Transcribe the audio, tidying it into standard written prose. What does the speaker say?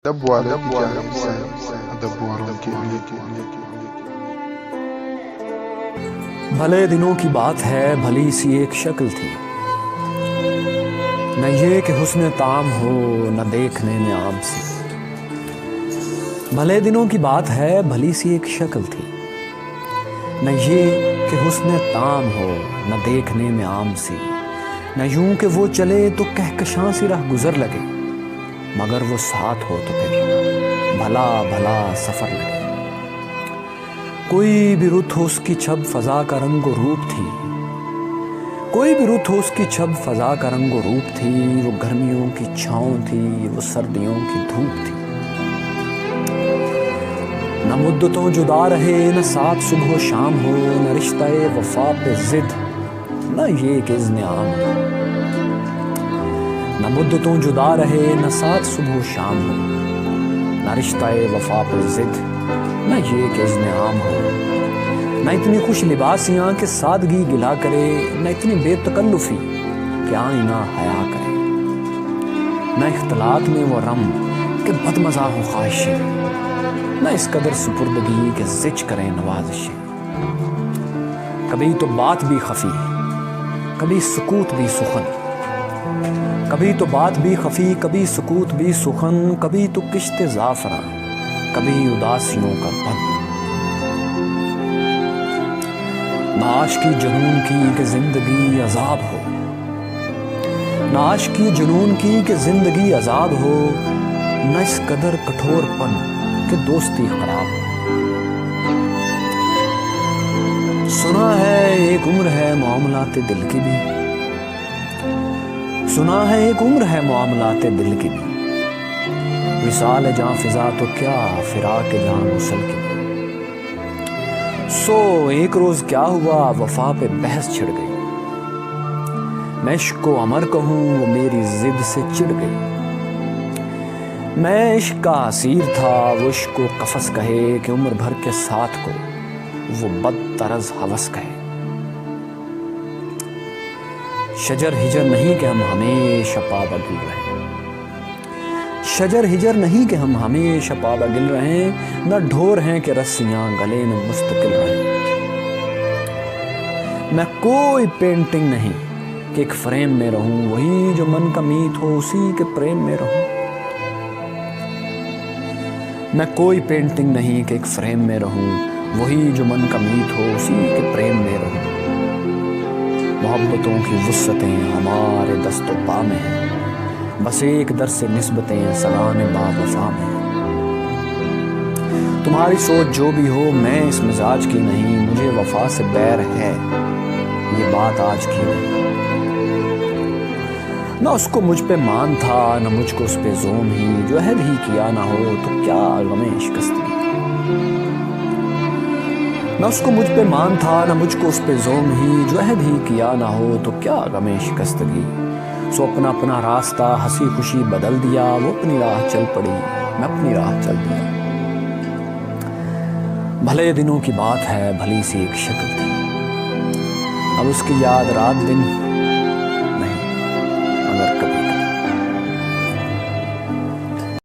ادب والے کی جانب سے ادب والوں کے لیے بھلے دنوں کی بات ہے، بھلی سی ایک شکل تھی، نہ یہ کہ حسن طعام ہو نہ دیکھنے میں عام سی۔ بھلے دنوں کی بات ہے، بھلی سی ایک شکل تھی، نہ یہ کہ حسن طعام ہو نہ دیکھنے میں عام سی۔ نہ یوں کہ وہ چلے تو کہکشاں سی راہ گزر لگے، مگر وہ ساتھ ہو تو پھر بھلا بھلا سفر لگے۔ کوئی بھی رت ہو اس کی چھب فضا کا رنگ و روپ تھی، کوئی بھی رت ہو اس کی چھب فضا کا رنگ و روپ تھی۔ وہ گرمیوں کی چھاؤں تھی، وہ سردیوں کی دھوپ تھی۔ نہ مدتوں جدا رہے، نہ ساتھ صبح و شام ہو، نہ رشتہ وفا پہ ضد، نہ یہ کہ اذن عام ہو۔ نہ مدتوں جدا رہے، نہ ساتھ صبح و شام ہو، نہ رشتہ وفا پہ ضد، نہ یہ کہ اذن عام ہو۔ نہ اتنی خوش لباسیاں کہ سادگی گلا کرے، نہ اتنی بے تکلفی کہ آئینہ حیا کرے۔ نہ اختلاط میں وہ رم کہ بدمزہ ہو خواہشیں، نہ اس قدر سپردگی کہ زچ کریں نوازشیں۔ کبھی تو بات بھی خفی، کبھی سکوت بھی سخن، کبھی تو بات بھی خفی کبھی سکوت بھی سخن۔ کبھی تو کشت زعفراں، کبھی اداسیوں کا بن۔ نہ عاشقی جنون کی کہ زندگی عذاب ہو، نہ عاشقی جنون کی کہ زندگی عذاب ہو، نہ اس قدر کٹھور پن کہ دوستی خراب ہو۔ سنا ہے ایک عمر ہے معاملات دل کی بھی، سنا ہے ایک عمر ہے معاملات دل کی بھی۔ وصال جاں فضا تو کیا فراق جاں وصل کی بھی۔ سو ایک روز کیا ہوا وفا پہ بحث چھڑ گئی، میں عشق کو امر کہوں وہ میری ضد سے چڑ گئی۔ میں عشق کا اسیر تھا وہ عشق کو قفس کہے، کہ عمر بھر کے ساتھ کو وہ بد طرز ہوس کہے۔ شجر ہجر نہیں کہ ہم ہمیشہ پابگل رہیں، شجر ہجر نہیں کہ ہم ہمیشہ پابگل رہیں، نہ ڈھور ہیں کہ رسیاں گلے میں مستقل رہیں۔ میں کوئی پینٹنگ نہیں کہ ایک فریم میں رہوں، وہی جو من کا میت ہو اسی کے پریم میں رہوں۔ میں کوئی پینٹنگ نہیں کہ ایک فریم میں رہوں، وہی جو من کا میت ہو اسی کے پریم میں رہوں۔ محبتوں کی وسعتیں ہمارے دست و پا میں ہیں، بس ایک در سے نسبتیں سلام با وفا میں ہیں۔ تمہاری سوچ جو بھی ہو میں اس مزاج کی نہیں، مجھے وفا سے بیر ہے یہ بات آج کی نہیں۔ نہ اس کو مجھ پہ مان تھا نہ مجھ کو اس پہ زوم ہی، جو عہد ہی کیا نہ ہو تو کیا غم شکستگی۔ نہ اس کو مجھ پہ مان تھا نہ مجھ کو اس پہ زوم ہی، جو عہد ہی کیا نہ ہو تو کیا غم شکستگی۔ سو اپنا اپنا راستہ ہنسی خوشی بدل دیا، وہ اپنی راہ چل پڑی میں اپنی راہ چل دیا۔ بھلے دنوں کی بات ہے، بھلی سی ایک شکل تھی، اب اس کی یاد رات دن